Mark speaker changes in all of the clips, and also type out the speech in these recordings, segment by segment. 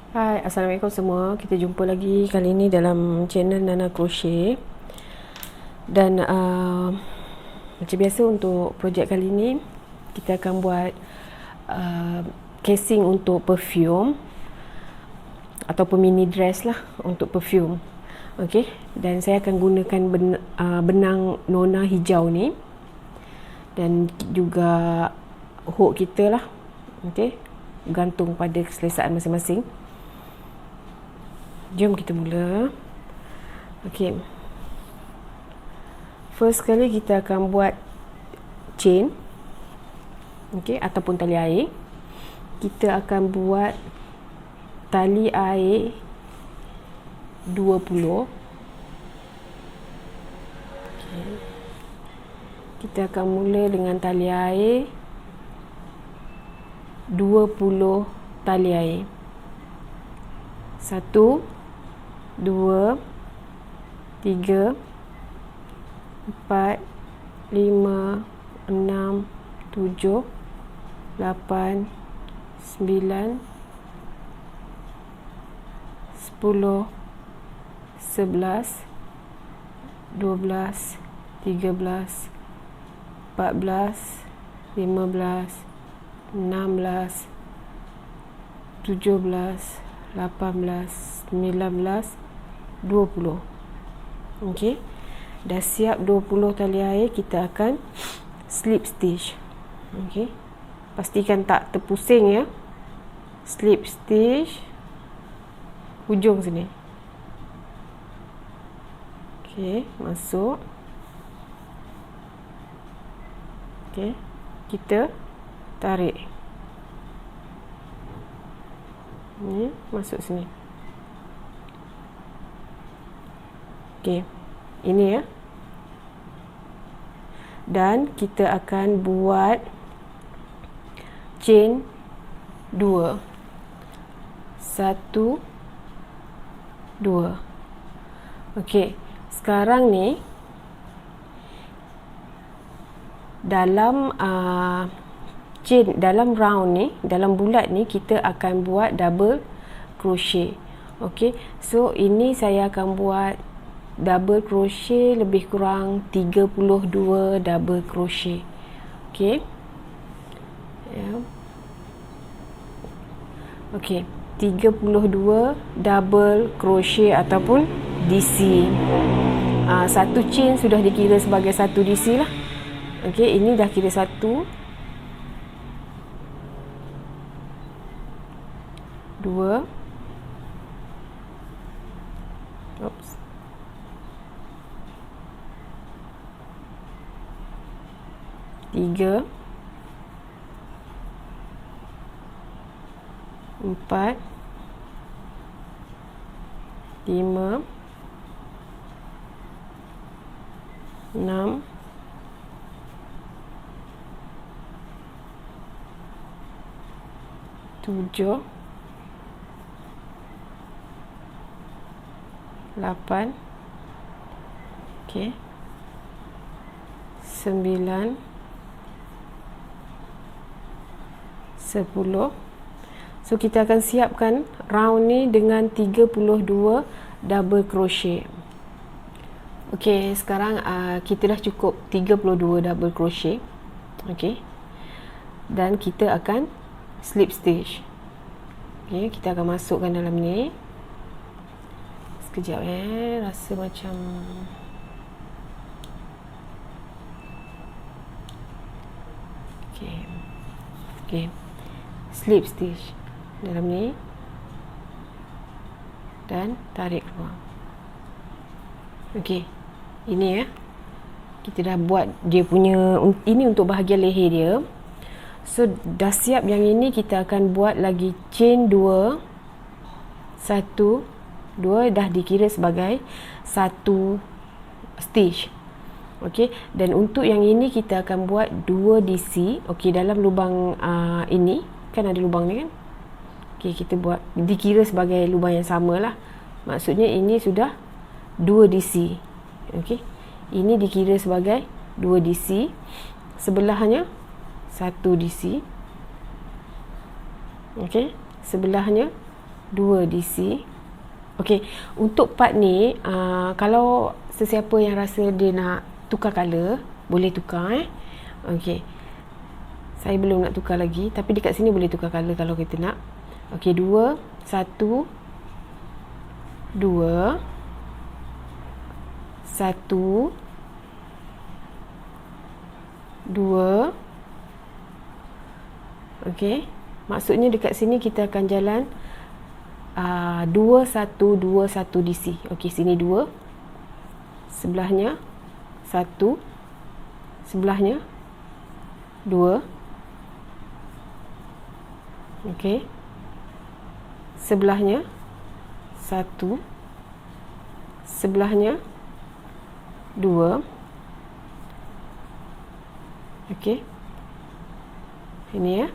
Speaker 1: Hai, Assalamualaikum semua. Kita jumpa lagi kali ini dalam channel Nana Crochet. Dan macam biasa untuk projek kali ini, kita akan buat casing untuk perfume ataupun mini dress lah untuk perfume. Okey, dan saya akan gunakan benang nona hijau ni dan juga hook kita lah. Okey, gantung pada keselesaan masing-masing. Jom kita mula. Okey. First kali kita akan buat chain. Okey, ataupun tali air. Kita akan buat tali air 20. Okey. Kita akan mula dengan tali air 20 tali air. 1 2 3 4 5 6 7 8 9 10 11 12 13 14 15 16 17 18 19 20. Okey. Dah siap 20 tali air, kita akan slip stitch. Okey. Pastikan tak terpusing ya. Slip stitch hujung sini. Okey, masuk. Okey. Kita tarik. Ni masuk sini. Okey, ini ya. Dan kita akan buat chain 2. 1 2. Okey, sekarang ni dalam chain, dalam round ni, dalam bulat ni kita akan buat double crochet. Okey, so ini saya akan buat double crochet lebih kurang 32 double crochet. Okey. Ya. Okey, 32 double crochet ataupun DC. Satu chain sudah dikira sebagai satu DC lah. Okey, ini dah kira satu, 2, oops, 3, 4, 5, 6, 7, 8, okey, 9, 10. So kita akan siapkan round ni dengan 32 double crochet. Okey, sekarang kita dah cukup 32 double crochet. Okey. Dan kita akan slip stitch. Okey, kita akan masukkan dalam ni. Sekejap rasa macam okey. Okey. Slip stitch dalam ni dan tarik keluar. Okey. Ini ya. Kita dah buat dia punya, ini untuk bahagian leher dia. So dah siap yang ini, kita akan buat lagi chain 2. 1 2 dah dikira sebagai satu stitch. Okey, dan untuk yang ini kita akan buat 2 DC. Okey, dalam lubang ini kan ada lubang ni kan. Okey, kita buat dikira sebagai lubang yang sama lah. Maksudnya ini sudah 2 DC. Okey, ini dikira sebagai 2 DC. Sebelahnya 1 DC. Okey, sebelahnya 2 DC. Okey, untuk part ni kalau sesiapa yang rasa dia nak tukar color, boleh tukar Okey. Saya belum nak tukar lagi, tapi dekat sini boleh tukar color kalau kita nak. Okey, 2 1 2 1 2. Okey. Maksudnya dekat sini kita akan jalan 2 1 2 1 DC. Okey, sini 2. Sebelahnya 1. Sebelahnya 2. Okey. Sebelahnya 1. Sebelahnya 2. Okey. Ini ya.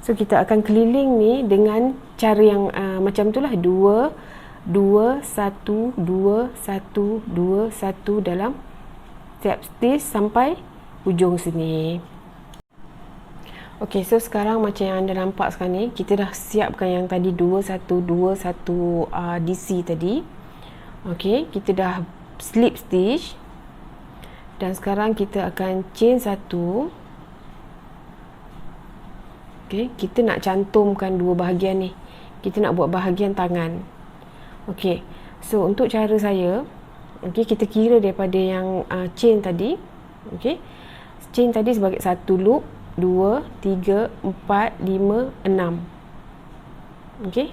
Speaker 1: So kita akan keliling ni dengan cara yang macam itulah, 2 2 1 2 1 2 1 dalam setiap stage sampai hujung sini. Okey, so sekarang macam yang anda nampak sekarang ni, kita dah siapkan yang tadi 2 1 2 1 DC tadi. Okey, kita dah slip stitch. Dan sekarang kita akan chain 1. Okey, kita nak cantumkan dua bahagian ni. Kita nak buat bahagian tangan. Okey, so untuk cara saya, okey, kita kira daripada yang chain tadi. Okey, chain tadi sebagai satu loop, 2 3 4 5 6. Okey,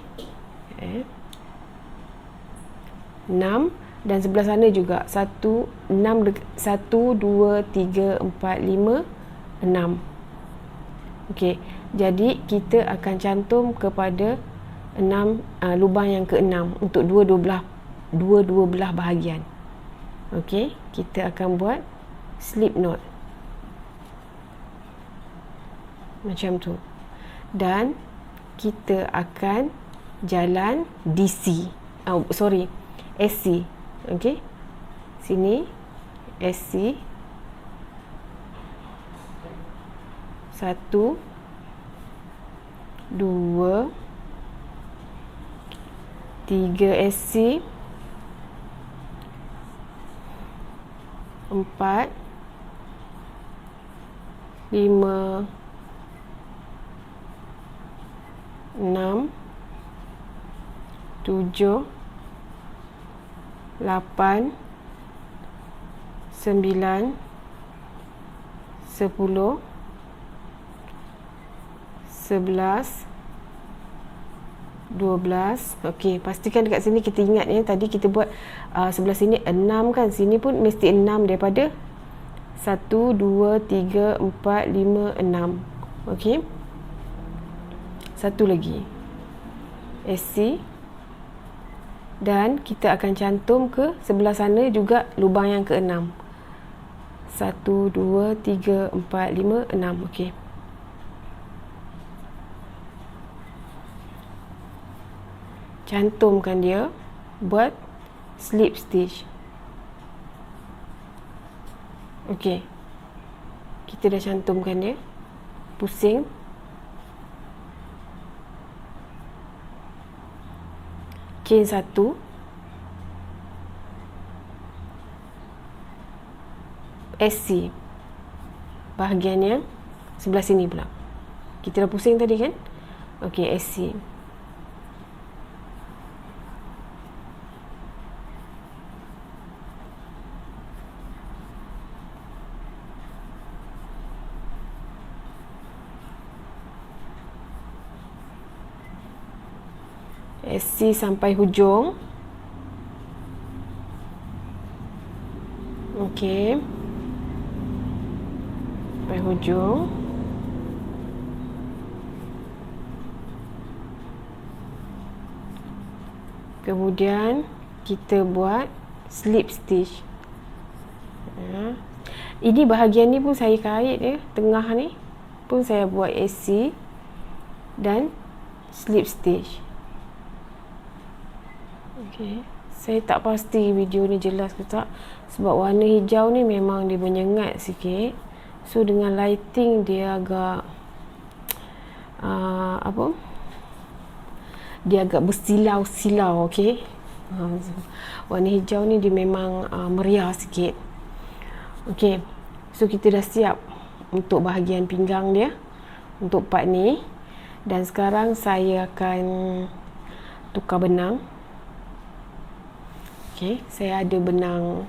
Speaker 1: 6. Dan sebelah sana juga 1 2 3 4 5 6. Okey, jadi kita akan cantum kepada 6 lubang yang ke-6 untuk dua belah bahagian. Okey, kita akan buat slip knot macam tu. Dan kita akan jalan DC. SC. Okey. Sini SC. 1 2 3 SC. 4 5 6 7 8 9 10 11 12. Okey, pastikan dekat sini kita ingat ya, tadi kita buat sebelah sini 6 kan, sini pun mesti 6 daripada 1 2 3 4 5 6. Okey, satu lagi SC. Dan kita akan cantum ke sebelah sana juga lubang yang ke-6. 1 2 3 4 5 6. Okey, cantumkan dia, buat slip stitch. Okey, kita dah cantumkan dia, pusing. Chain 1. SC. Bahagian yang sebelah sini pula. Kita dah pusing tadi kan? Okey, SC. SC sampai hujung. Okey, sampai hujung. Kemudian kita buat slip stitch. Ini bahagian ni pun saya kait ya, tengah ni pun saya buat SC dan slip stitch. Okey, saya tak pasti video ni jelas ke tak, sebab warna hijau ni memang dia menyengat sikit. So dengan lighting dia agak dia agak bersilau-silau. Okey, warna hijau ni dia memang meriah sikit. Okey, so kita dah siap untuk bahagian pinggang dia, untuk part ni. Dan sekarang saya akan tukar benang. Okey, saya ada benang,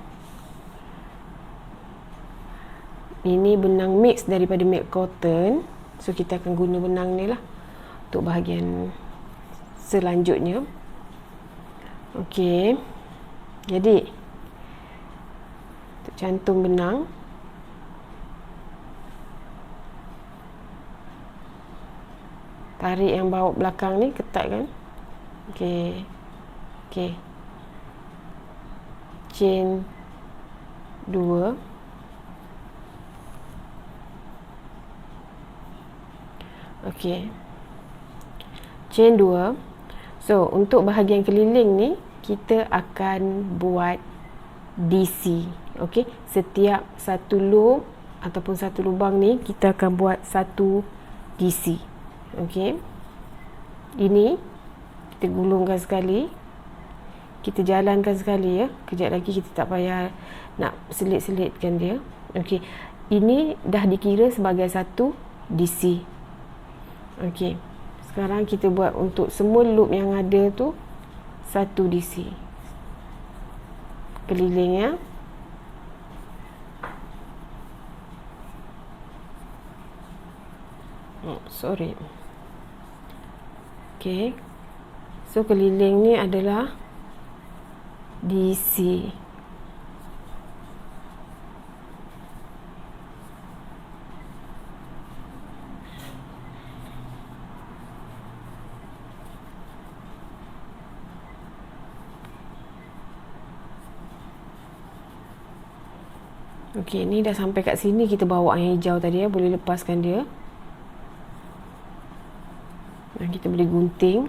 Speaker 1: ini benang mix daripada Milk Cotton. So kita akan guna benang ni lah untuk bahagian selanjutnya. Okey, jadi untuk cantum benang, tarik yang baut belakang ni, ketat kan. Okey, okey, chain 2, okey, chain 2. So untuk bahagian keliling ni kita akan buat DC. Okey, setiap satu loop ataupun satu lubang ni kita akan buat satu DC. Okey, ini kita gulungkan sekali, kita jalankan sekali ya. Kejap lagi kita tak payah nak selit-selitkan dia. Okey, ini dah dikira sebagai satu DC. Okey, sekarang kita buat untuk semua loop yang ada tu satu DC kelilingnya. Sorry. Okey, so keliling ni adalah DC. Okey, ni dah sampai kat sini, kita bawa yang hijau tadi ya, boleh lepaskan dia. Dan kita boleh gunting.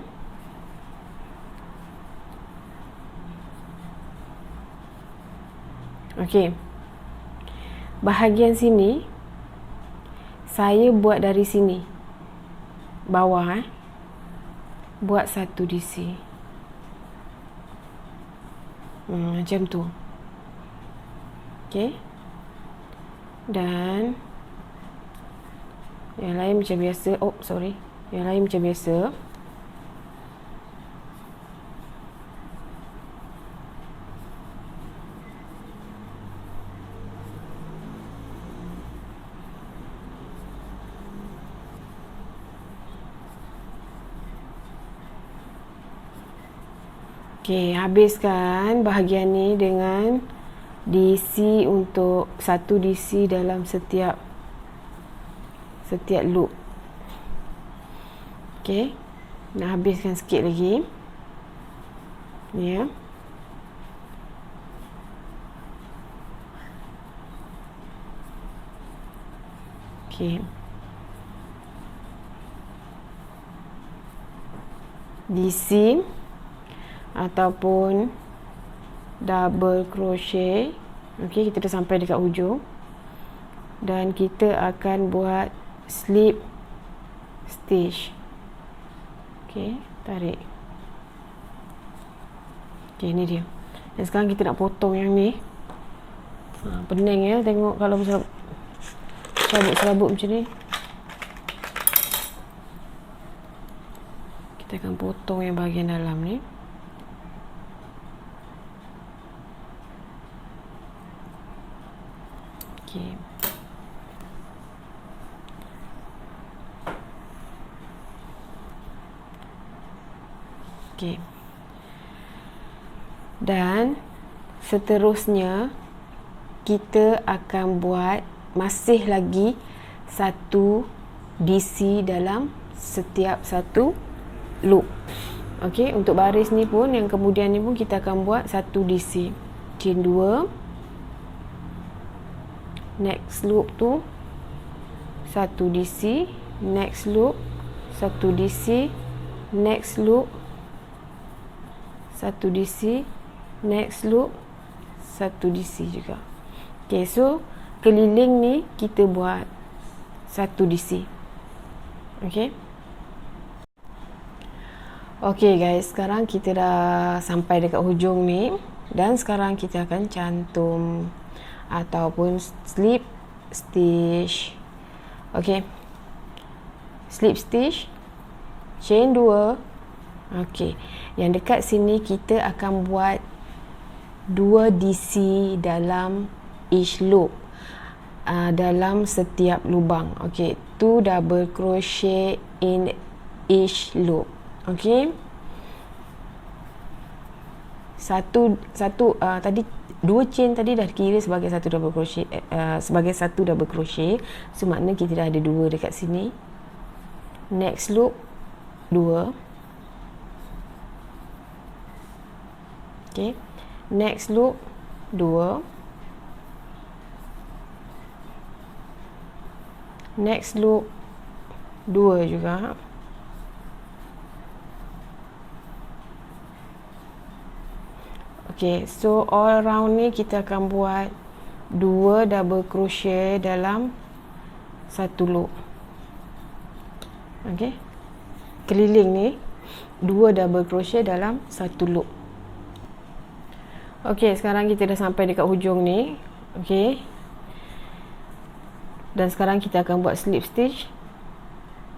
Speaker 1: Okey, bahagian sini saya buat dari sini bawah buat satu DC. Macam tu. Okey, dan yang lain macam biasa. Yang lain macam biasa. Okey, habiskan bahagian ni dengan DC, untuk satu DC dalam setiap loop. Okey, nak habiskan sikit lagi ni ya. Okey, DC ataupun double crochet. Okey, kita dah sampai dekat ujung dan kita akan buat slip stitch. Okey, tarik. Okey, ni dia. Dan sekarang kita nak potong yang ni. Pening ya tengok kalau serabut macam ni. Kita akan potong yang bahagian dalam ni. Okey. Okey. Dan seterusnya kita akan buat masih lagi satu DC dalam setiap satu loop. Okey, untuk baris ni pun, yang kemudian ni pun kita akan buat satu DC. Chain 2. Next loop tu satu DC, next loop satu DC, next loop satu DC, next loop satu DC juga. Okey, so keliling ni kita buat satu DC. Okey. Okey guys, sekarang kita dah sampai dekat hujung ni, dan sekarang kita akan cantum ataupun slip stitch. Okey, slip stitch, chain 2. Okey, yang dekat sini kita akan buat 2 DC dalam each loop, dalam setiap lubang. Okey, 2 double crochet in each loop. Okey, tadi 2 chain tadi dah kira sebagai satu double crochet, so makna kita dah ada 2 dekat sini. Next loop 2. Okey, next loop 2, next loop 2 juga. Okey, so all round ni kita akan buat 2 double crochet dalam satu loop. Okey, keliling ni 2 double crochet dalam satu loop. Okey, sekarang kita dah sampai dekat hujung ni. Okey, dan sekarang kita akan buat slip stitch.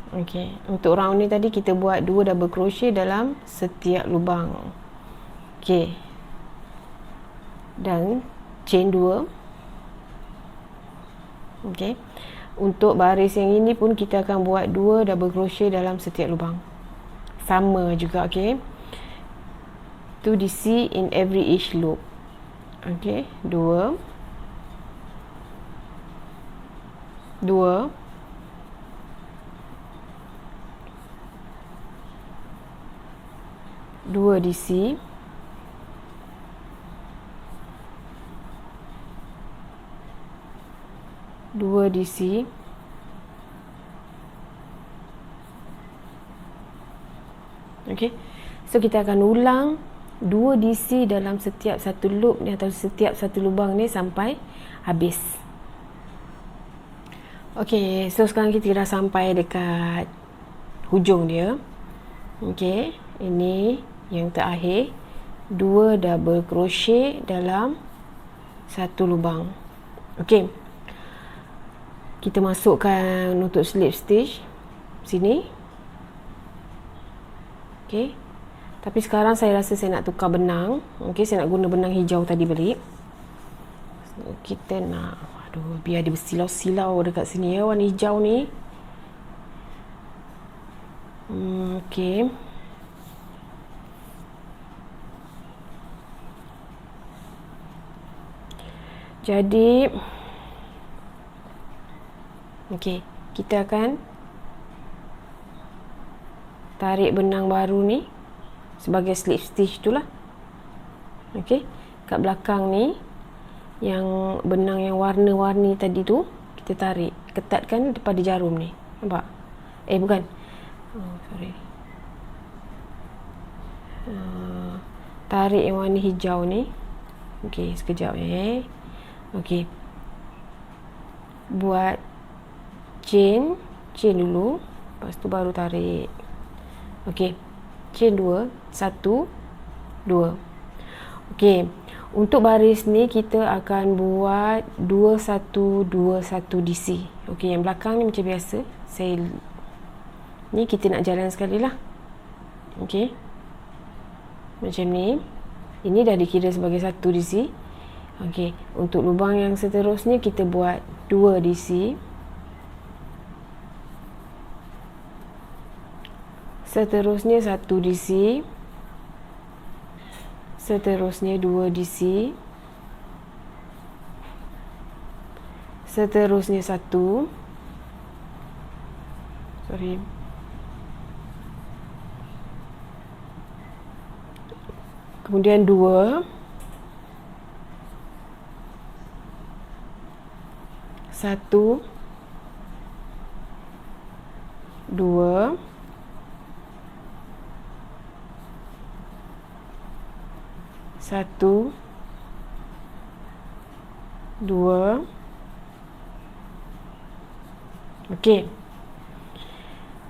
Speaker 1: Okey, untuk round ni tadi kita buat 2 double crochet dalam setiap lubang. Okey, dan chain 2. Okey, untuk baris yang ini pun kita akan buat 2 double crochet dalam setiap lubang, sama juga. Okey, 2 DC in every each loop. Okey, 2 2 2 DC, 2 DC, okey, so kita akan ulang 2 DC dalam setiap satu loop ni atau setiap satu lubang ni sampai habis. Okey, so sekarang kita dah sampai dekat hujung dia. Okey, ini yang terakhir, 2 double crochet dalam satu lubang. Okey, kita masukkan untuk slip stitch sini. Okey, tapi sekarang saya rasa saya nak tukar benang. Okey, saya nak guna benang hijau tadi balik. So, kita nak, biar dia bersilau-silau dekat sini ya, warna hijau ni. Okey, jadi okey, kita akan tarik benang baru ni sebagai slip stitch tu lah. Okey, kat belakang ni yang benang yang warna-warni tadi tu kita tarik, ketatkan pada jarum ni. Nampak? Bukan. Sorry. Tarik yang warna hijau ni. Okey, sekejap Okey, buat chain dulu, lepas tu baru tarik. Okey, chain 2, 1, 2. Okey, untuk baris ni kita akan buat 2 1 2 1 DC. Okey, yang belakang ni macam biasa, ni kita nak jalan sekali lah. Okey, macam ni. Ini dah dikira sebagai 1 DC. Okey, untuk lubang yang seterusnya kita buat 2 DC. Seterusnya 1 DC. Seterusnya 2 DC. Seterusnya 1. Sorry. Kemudian 2. 1, 2, 1, 2. Okey,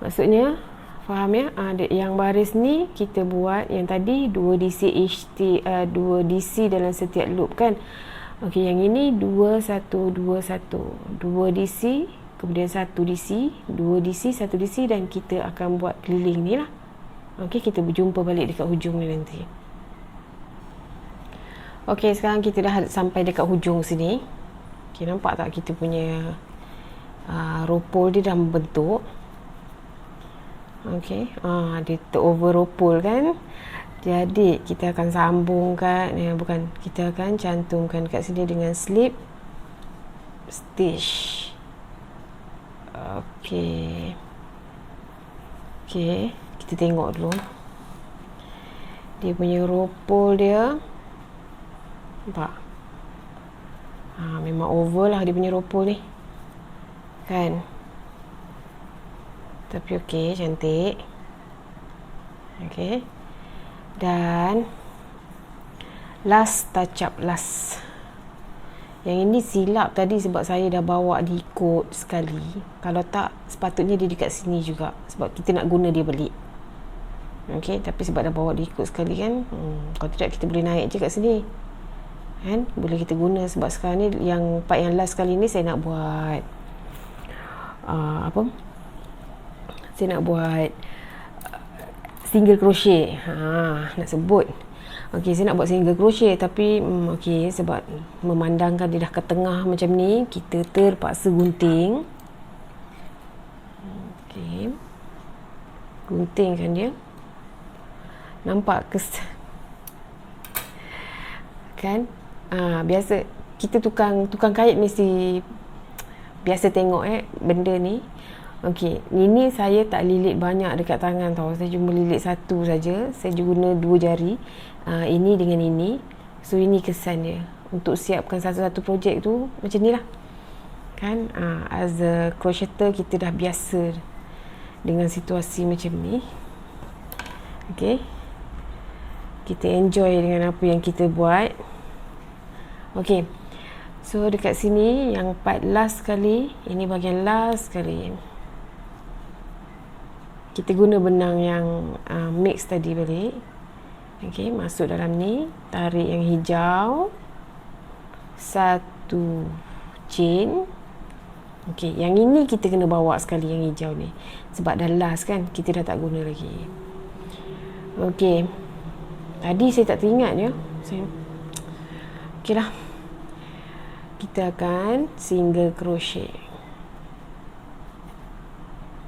Speaker 1: maksudnya Faham ya? Yang baris ni kita buat yang tadi 2 DC 2 DC dalam setiap loop kan. Okey, yang ini 2 1 2 1. 2 DC, kemudian 1 DC, 2 DC, 1 DC dan kita akan buat keliling ni lah. Okey, kita berjumpa balik dekat hujung ni nanti. Okey, sekarang kita dah sampai dekat hujung sini. Okey, nampak tak kita punya ropol dia dah membentuk. Okey, dia terover ropol kan. Jadi kita akan sambungkan, kita akan cantumkan kat sini dengan slip stitch. Okey, kita tengok dulu dia punya ropol dia. Nampak? Memang oval lah dia punya ropol ni kan. Tapi okey, cantik. Okey. Dan last touch up, yang ini silap tadi sebab saya dah bawa diikut sekali. Kalau tak, sepatutnya dia dekat sini juga sebab kita nak guna dia balik. Okey, tapi sebab dah bawa diikut sekali kan, kalau tidak kita boleh naik je kat sini kan, boleh kita guna. Sebab sekarang ni yang part yang last kali ni saya nak buat saya nak buat single crochet. Nak sebut. Okey, saya nak buat single crochet tapi okey, sebab memandangkan dia dah ke tengah macam ni, kita terpaksa gunting. Okey. Guntingkan dia. Nampak kan? Biasa kita tukang kait mesti biasa tengok benda ni. Okey, ini saya tak lilit banyak dekat tangan tau. Saya cuma lilit satu saja. Saya guna 2 jari. Ini dengan ini. So ini kesan dia. Untuk siapkan satu-satu projek tu macam ni lah. Kan? As a crocheter kita dah biasa dengan situasi macam ni. Okey. Kita enjoy dengan apa yang kita buat. Okey. So dekat sini yang part last sekali, ini bahagian last sekali. Kita guna benang yang mix tadi balik. Okey, masuk dalam ni, tarik yang hijau. 1 chain. Okey, yang ini kita kena bawa sekali yang hijau ni. Sebab dah last kan, kita dah tak guna lagi. Okey. Tadi saya tak teringat ya. Okeylah. Kita akan single crochet.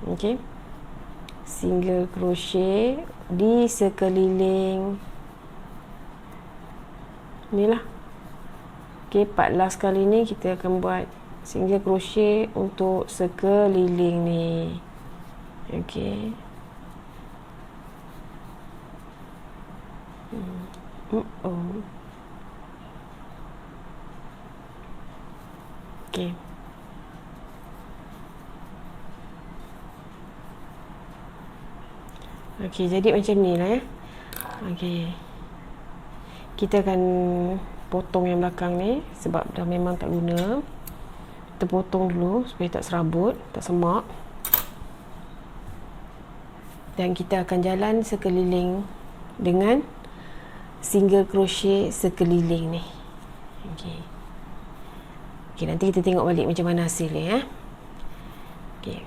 Speaker 1: Okey. Single crochet di sekeliling ni lah. Okey, part last kali ni kita akan buat single crochet untuk sekeliling ni. Okey. Okey. Okey, jadi macam ni lah ya. Okey. Kita akan potong yang belakang ni sebab dah memang tak guna. Kita potong dulu supaya tak serabut, tak semak. Dan kita akan jalan sekeliling dengan single crochet sekeliling ni. Okey. Okey, nanti kita tengok balik macam mana hasilnya ya. Okey.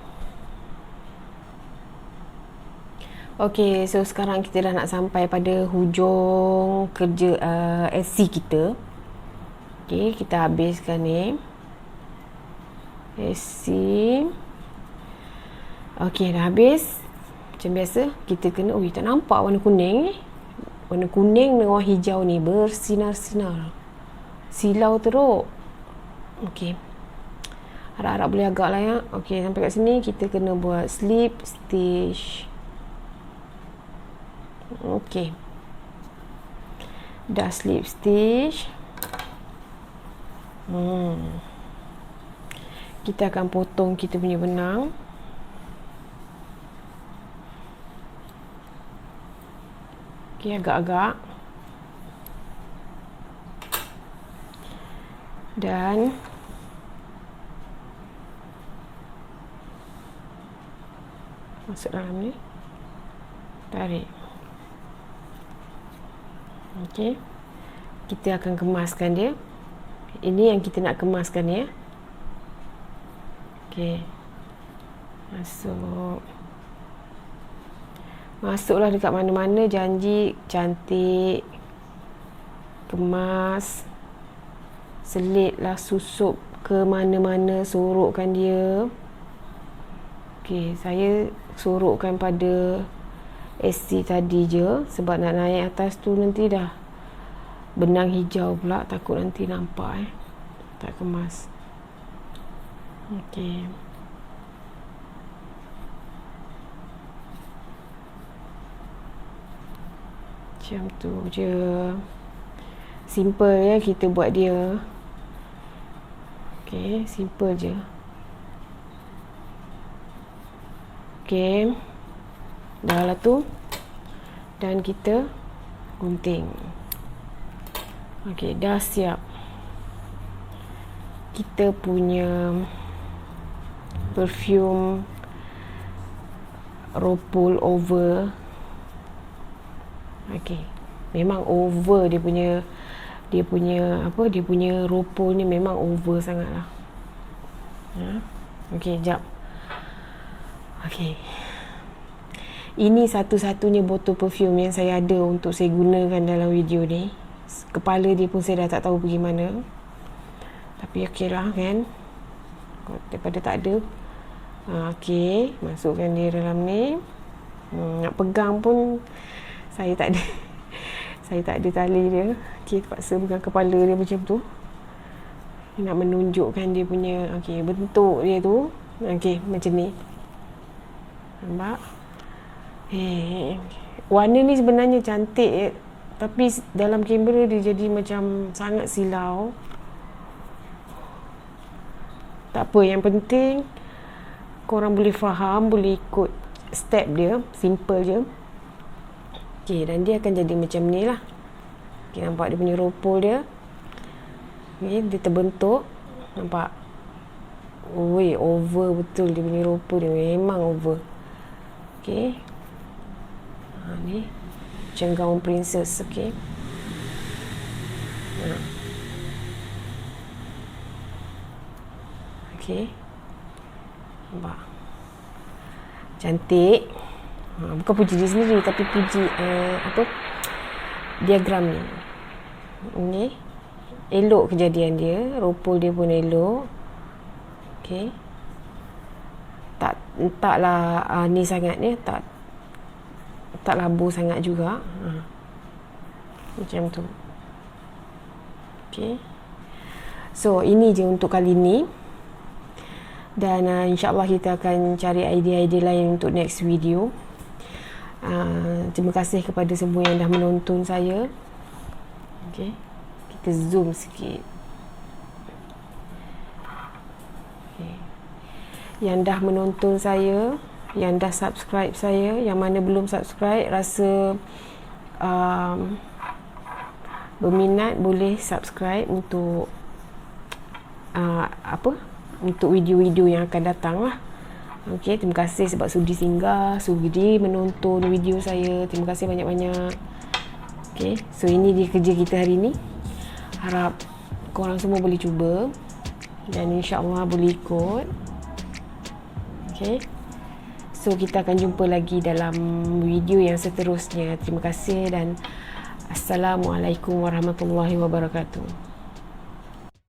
Speaker 1: Okey, so sekarang kita dah nak sampai pada hujung kerja SC kita. Okey, kita habiskan ni. SC. Okey, dah habis. Macam biasa, kita kena, tak nampak warna kuning ni. Warna kuning dengan warna hijau ni bersinar-sinar. Silau teruk. Okey. Harap-harap boleh agak lah ya. Okey, sampai kat sini kita kena buat slip stitch. Okey. Dah slip stitch. Kita akan potong kita punya benang. Okey, agak-agak. Dan masuk dalam ni. Tarik. Okey. Kita akan kemaskan dia. Ini yang kita nak kemaskan ya. Okey. Masuklah dekat mana-mana, janji cantik. Kemas. Selitlah, susup ke mana-mana, sorokkan dia. Okey, saya sorokkan pada SC tadi je, sebab nak naik atas tu nanti dah benang hijau pula, takut nanti nampak tak kemas. Okey. Macam tu je. Simple ya kita buat dia. Okey, simple je. Okey. Dah lah tu. Dan kita gunting. Okey, dah siap. Kita punya perfume Ropol over. Okey. Memang over dia punya Ropol ni memang over sangatlah. Okey, jap. Okey. Ini satu-satunya botol perfume yang saya ada untuk saya gunakan dalam video ni. Kepala dia pun saya dah tak tahu pergi mana. Tapi okey lah kan. Daripada tak ada. Okey, masukkan dia dalam ni. Nak pegang pun saya tak ada tali dia. Okey, terpaksa pegang kepala dia macam tu. Nak menunjukkan dia punya bentuk dia tu. Okey, macam ni. Nampak? Warna ni sebenarnya cantik, tapi dalam kamera dia jadi macam sangat silau. Tak apa, yang penting korang boleh faham, boleh ikut step dia, simple je. Okey, dan dia akan jadi macam ni lah. Okey, nampak dia punya Ropol dia. Okey, dia terbentuk. Nampak? Oi, over betul dia punya Ropol dia, memang over. Okey. Ni macam gaun princess. Okey. Okey. Nampak? Cantik. Bukan puji diri sendiri, tapi puji diagram ni. Ni elok kejadian dia. Ropol dia pun elok. Okey. Taklah ni sangat ni, tak labu sangat juga. Macam tu. Okey. So ini je untuk kali ni. Dan insyaAllah kita akan cari idea-idea lain untuk next video. Terima kasih kepada semua yang dah menonton saya. Okey. Kita zoom sikit. Okay. Yang dah menonton saya, yang dah subscribe saya, yang mana belum subscribe, rasa berminat, boleh subscribe untuk untuk video-video yang akan datang lah. Okey, terima kasih sebab sudi singgah, sudi menonton video saya. Terima kasih banyak-banyak. Okey, so ini dia kerja kita hari ni. Harap korang semua boleh cuba dan insya-Allah boleh ikut. Okey. So kita akan jumpa lagi dalam video yang seterusnya. Terima kasih dan Assalamualaikum warahmatullahi wabarakatuh.